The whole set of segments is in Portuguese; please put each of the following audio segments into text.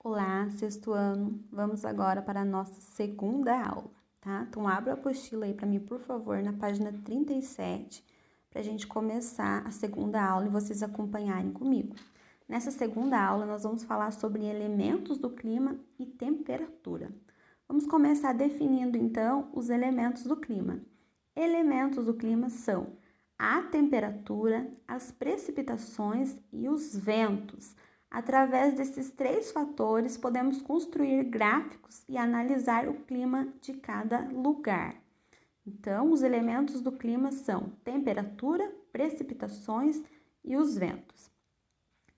Olá, sexto ano. Vamos agora para a nossa segunda aula, tá? Então, abra a apostila aí para mim, por favor, na página 37, para a gente começar a segunda aula e vocês acompanharem comigo. Nessa segunda aula, nós vamos falar sobre elementos do clima e temperatura. Vamos começar definindo, então, os elementos do clima. Elementos do clima são a temperatura, as precipitações e os ventos. Através desses três fatores, podemos construir gráficos e analisar o clima de cada lugar. Então, os elementos do clima são temperatura, precipitações e os ventos.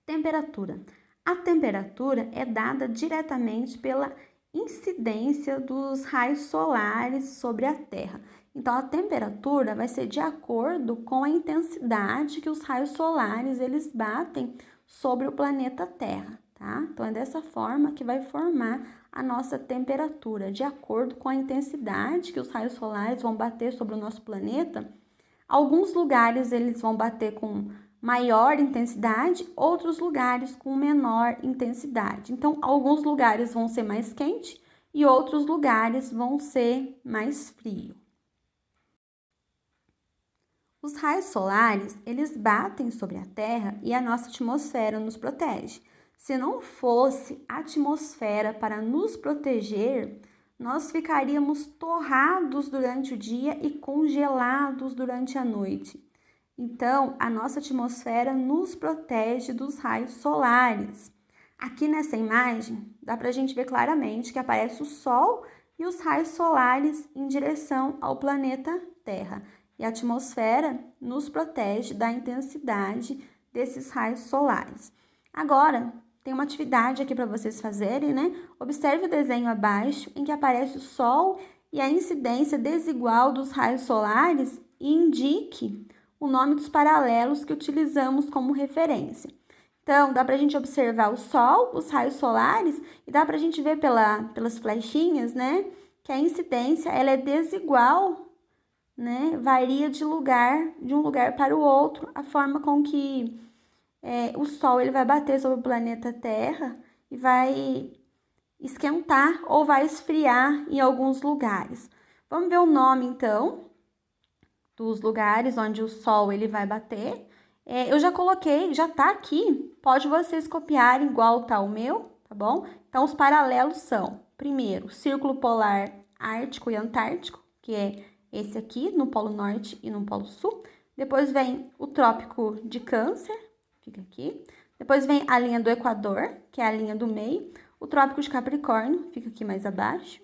Temperatura. A temperatura é dada diretamente pela incidência dos raios solares sobre a Terra. Então, a temperatura vai ser de acordo com a intensidade que os raios solares eles batem sobre o planeta Terra, tá? Então, é dessa forma que vai formar a nossa temperatura, de acordo com a intensidade que os raios solares vão bater sobre o nosso planeta. Alguns lugares eles vão bater com maior intensidade, outros lugares com menor intensidade. Então, alguns lugares vão ser mais quente e outros lugares vão ser mais frio. Os raios solares, eles batem sobre a Terra e a nossa atmosfera nos protege. Se não fosse a atmosfera para nos proteger, nós ficaríamos torrados durante o dia e congelados durante a noite. Então, a nossa atmosfera nos protege dos raios solares. Aqui nessa imagem, dá para a gente ver claramente que aparece o Sol e os raios solares em direção ao planeta Terra. E a atmosfera nos protege da intensidade desses raios solares. Agora, tem uma atividade aqui para vocês fazerem, né? Observe o desenho abaixo, em que aparece o Sol e a incidência desigual dos raios solares e indique o nome dos paralelos que utilizamos como referência. Então, dá para a gente observar o Sol, os raios solares, e dá para a gente ver pelas flechinhas, né? Que a incidência ela é desigual, né? Varia de um lugar para o outro, a forma com que o Sol ele vai bater sobre o planeta Terra e vai esquentar ou vai esfriar em alguns lugares. Vamos ver o nome, então, dos lugares onde o Sol ele vai bater. Eu já coloquei, já tá aqui, pode vocês copiarem igual tá o meu, tá bom? Então, os paralelos são, primeiro, o Círculo Polar Ártico e Antártico, que é esse aqui, no Polo Norte e no Polo Sul. Depois vem o Trópico de Câncer, fica aqui. Depois vem a linha do Equador, que é a linha do meio. O Trópico de Capricórnio, fica aqui mais abaixo.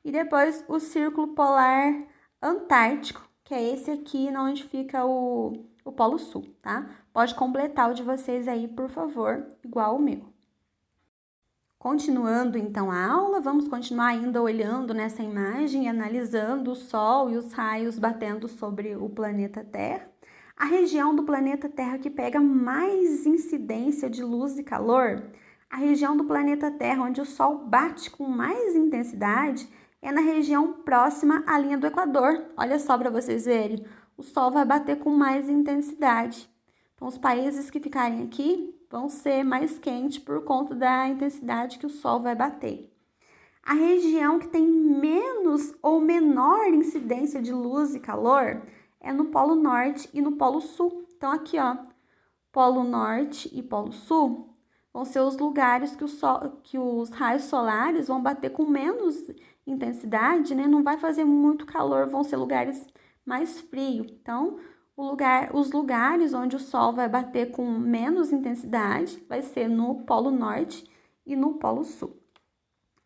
E depois o Círculo Polar Antártico, que é esse aqui, onde fica o Polo Sul, tá? Pode completar o de vocês aí, por favor, igual o meu. Continuando, então, a aula, vamos continuar ainda olhando nessa imagem e analisando o Sol e os raios batendo sobre o planeta Terra. A região do planeta Terra que pega mais incidência de luz e calor, a região do planeta Terra onde o Sol bate com mais intensidade, é na região próxima à linha do Equador. Olha só para vocês verem, o Sol vai bater com mais intensidade. Então, os países que ficarem aqui vão ser mais quentes por conta da intensidade que o Sol vai bater. A região que tem menos ou menor incidência de luz e calor é no Polo Norte e no Polo Sul. Então, aqui, ó, Polo Norte e Polo Sul vão ser os lugares que os raios solares vão bater com menos intensidade, né? Não vai fazer muito calor, vão ser lugares mais frios. Então, os lugares onde o Sol vai bater com menos intensidade vai ser no Polo Norte e no Polo Sul.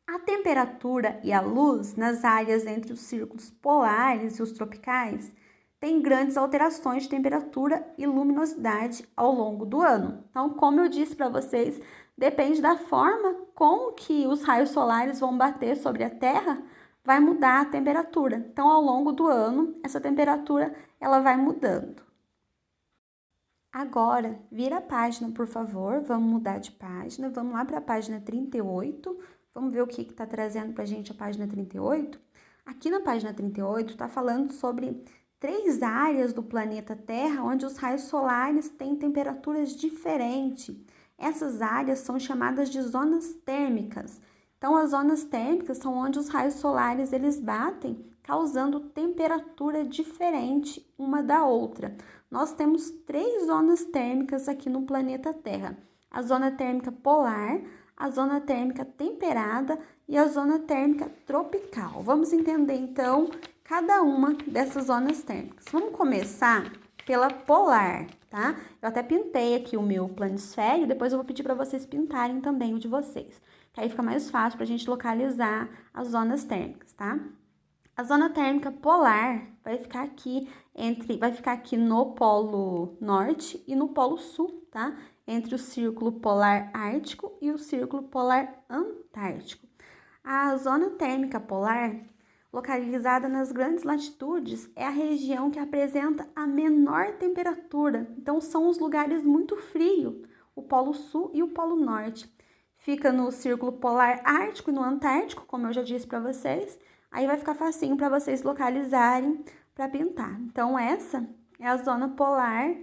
A temperatura e a luz nas áreas entre os círculos polares e os tropicais tem grandes alterações de temperatura e luminosidade ao longo do ano. Então, como eu disse para vocês, depende da forma com que os raios solares vão bater sobre a Terra, vai mudar a temperatura. Então, ao longo do ano, essa temperatura ela vai mudando. Agora, vira a página, por favor. Vamos mudar de página. Vamos lá para a página 38. Vamos ver o que está trazendo para a gente a página 38. Aqui na página 38 está falando sobre 3 áreas do planeta Terra onde os raios solares têm temperaturas diferentes. Essas áreas são chamadas de zonas térmicas. Então, as zonas térmicas são onde os raios solares eles batem, causando temperatura diferente uma da outra. Nós temos 3 zonas térmicas aqui no planeta Terra: a zona térmica polar, a zona térmica temperada e a zona térmica tropical. Vamos entender então cada uma dessas zonas térmicas. Vamos começar pela polar, tá? Eu até pintei aqui o meu planisfério, depois eu vou pedir para vocês pintarem também o de vocês, que aí fica mais fácil para a gente localizar as zonas térmicas, tá? A zona térmica polar vai ficar aqui no polo norte e no polo sul, tá? Entre o círculo polar ártico e o círculo polar antártico. A zona térmica polar, localizada nas grandes latitudes, é a região que apresenta a menor temperatura. Então, são os lugares muito frios, o polo sul e o polo norte. Fica no círculo polar ártico e no antártico, como eu já disse para vocês. Aí vai ficar facinho para vocês localizarem para pintar. Então, essa é a zona polar,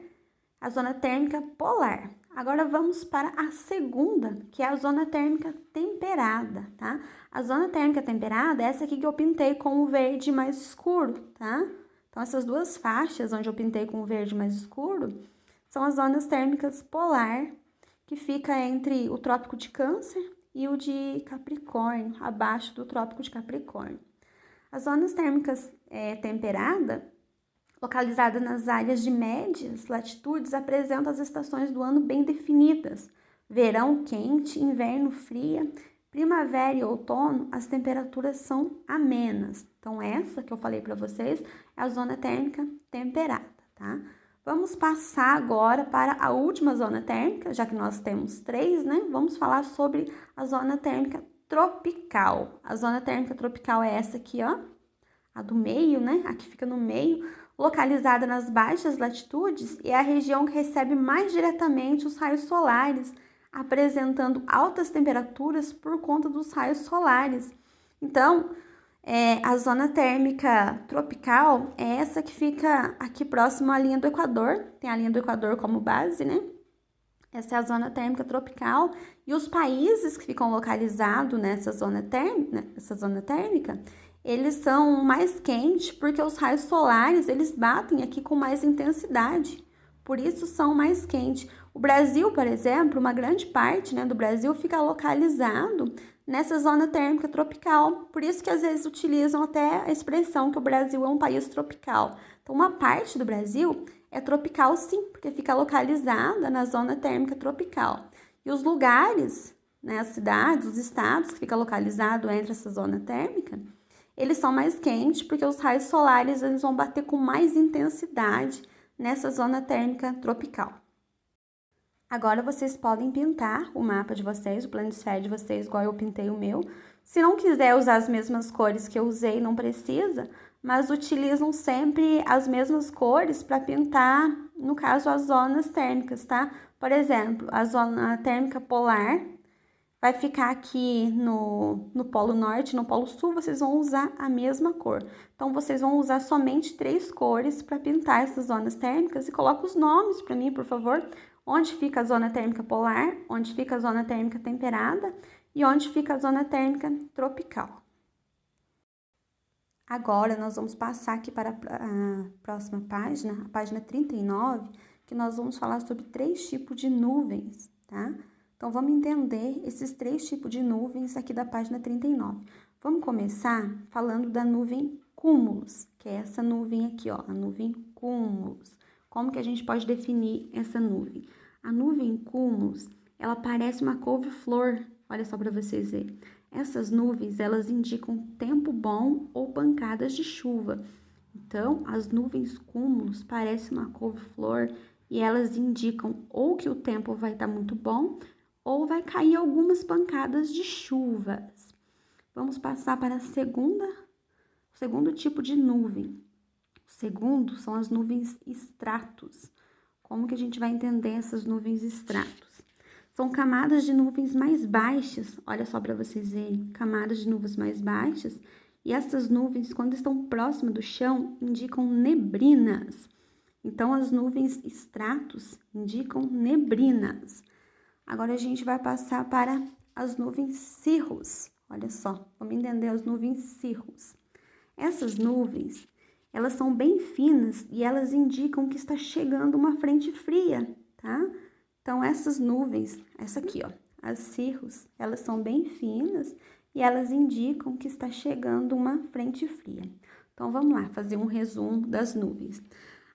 a zona térmica polar. Agora, vamos para a segunda, que é a zona térmica temperada, tá? A zona térmica temperada é essa aqui que eu pintei com o verde mais escuro, tá? Então, essas duas faixas onde eu pintei com o verde mais escuro são as zonas térmicas polar, que fica entre o Trópico de Câncer e o de Capricórnio, abaixo do Trópico de Capricórnio. As zonas térmicas temperadas, localizadas nas áreas de médias latitudes, apresentam as estações do ano bem definidas. Verão quente, inverno fria, primavera e outono, as temperaturas são amenas. Então, essa que eu falei para vocês é a zona térmica temperada, tá? Vamos passar agora para a última zona térmica, já que nós temos 3, né? Vamos falar sobre a zona térmica tropical. A zona térmica tropical é essa aqui, ó, a do meio, né? A que fica no meio, localizada nas baixas latitudes, e é a região que recebe mais diretamente os raios solares, apresentando altas temperaturas por conta dos raios solares. Então, a zona térmica tropical é essa que fica aqui próximo à linha do Equador, tem a linha do Equador como base, né? Essa é a zona térmica tropical, e os países que ficam localizados nessa zona térmica, eles são mais quentes porque os raios solares, eles batem aqui com mais intensidade, por isso são mais quentes. O Brasil, por exemplo, uma grande parte, né, do Brasil fica localizado nessa zona térmica tropical, por isso que às vezes utilizam até a expressão que o Brasil é um país tropical. Então, uma parte do Brasil é tropical sim, porque fica localizada na zona térmica tropical. E os lugares, né, as cidades, os estados que ficam localizados entre essa zona térmica, eles são mais quentes porque os raios solares eles vão bater com mais intensidade nessa zona térmica tropical. Agora vocês podem pintar o mapa de vocês, o planisfério de vocês, igual eu pintei o meu. Se não quiser usar as mesmas cores que eu usei, não precisa, mas utilizam sempre as mesmas cores para pintar, no caso, as zonas térmicas, tá? Por exemplo, a zona térmica polar vai ficar aqui no polo norte, no polo sul, vocês vão usar a mesma cor. Então, vocês vão usar somente 3 cores para pintar essas zonas térmicas, e coloca os nomes para mim, por favor. Onde fica a zona térmica polar, onde fica a zona térmica temperada e onde fica a zona térmica tropical. Agora, nós vamos passar aqui para a próxima página, a página 39, que nós vamos falar sobre 3 tipos de nuvens, tá? Então, vamos entender esses 3 tipos de nuvens aqui da página 39. Vamos começar falando da nuvem cúmulos, que é essa nuvem aqui, ó, a nuvem cúmulos. Como que a gente pode definir essa nuvem? A nuvem cúmulos, ela parece uma couve-flor, olha só para vocês verem. Essas nuvens, elas indicam tempo bom ou pancadas de chuva. Então, as nuvens cúmulos parecem uma couve-flor e elas indicam ou que o tempo vai estar muito bom ou vai cair algumas pancadas de chuvas. Vamos passar para o segundo tipo de nuvem. O segundo são as nuvens estratos. Como que a gente vai entender essas nuvens estratos? São camadas de nuvens mais baixas, olha só para vocês verem, camadas de nuvens mais baixas, e essas nuvens, quando estão próximas do chão, indicam neblinas. Então, as nuvens estratos indicam neblinas. Agora a gente vai passar para as nuvens cirrus. Olha só, vamos entender as nuvens cirrus. Essas nuvens, elas são bem finas e elas indicam que está chegando uma frente fria, tá? Então, essas nuvens, essa aqui, ó, as cirrus, elas são bem finas e elas indicam que está chegando uma frente fria. Então, vamos lá, fazer um resumo das nuvens.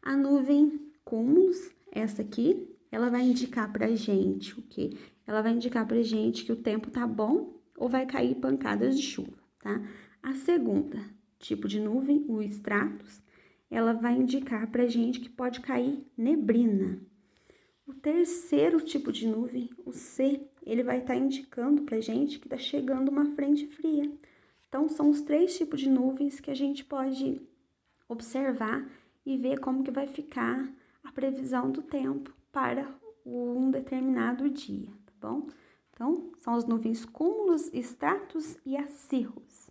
A nuvem cúmulos, essa aqui, ela vai indicar pra gente o quê? Ela vai indicar pra gente que o tempo tá bom ou vai cair pancadas de chuva, tá? A segunda tipo de nuvem, o stratus, ela vai indicar pra gente que pode cair neblina. O terceiro tipo de nuvem, o C, ele vai estar indicando pra gente que tá chegando uma frente fria. Então, são os 3 tipos de nuvens que a gente pode observar e ver como que vai ficar a previsão do tempo para um determinado dia, tá bom? Então, são as nuvens cúmulos, stratus e as cirrus.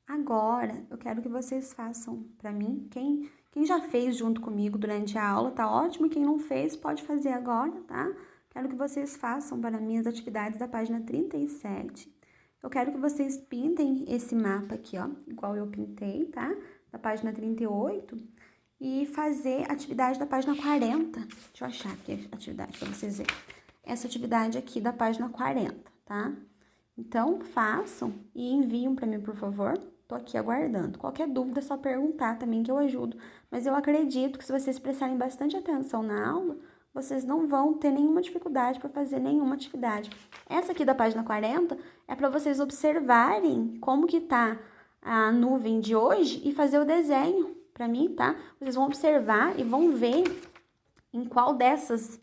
Agora, eu quero que vocês façam para mim, quem já fez junto comigo durante a aula, tá ótimo, e quem não fez, pode fazer agora, tá? Quero que vocês façam para mim as atividades da página 37. Eu quero que vocês pintem esse mapa aqui, ó, igual eu pintei, tá? Da página 38, e fazer a atividade da página 40. Deixa eu achar aqui a atividade para vocês verem. Essa atividade aqui da página 40, tá? Então, façam e enviam para mim, por favor. Tô aqui aguardando. Qualquer dúvida é só perguntar também que eu ajudo. Mas eu acredito que se vocês prestarem bastante atenção na aula, vocês não vão ter nenhuma dificuldade para fazer nenhuma atividade. Essa aqui da página 40 é para vocês observarem como que tá a nuvem de hoje e fazer o desenho para mim, tá? Vocês vão observar e vão ver em qual dessas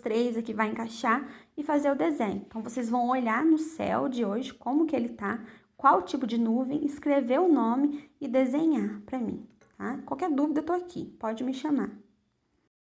3 aqui vai encaixar e fazer o desenho. Então, vocês vão olhar no céu de hoje, como que ele tá, qual tipo de nuvem, escrever o nome e desenhar para mim, tá? Qualquer dúvida, eu tô aqui, pode me chamar.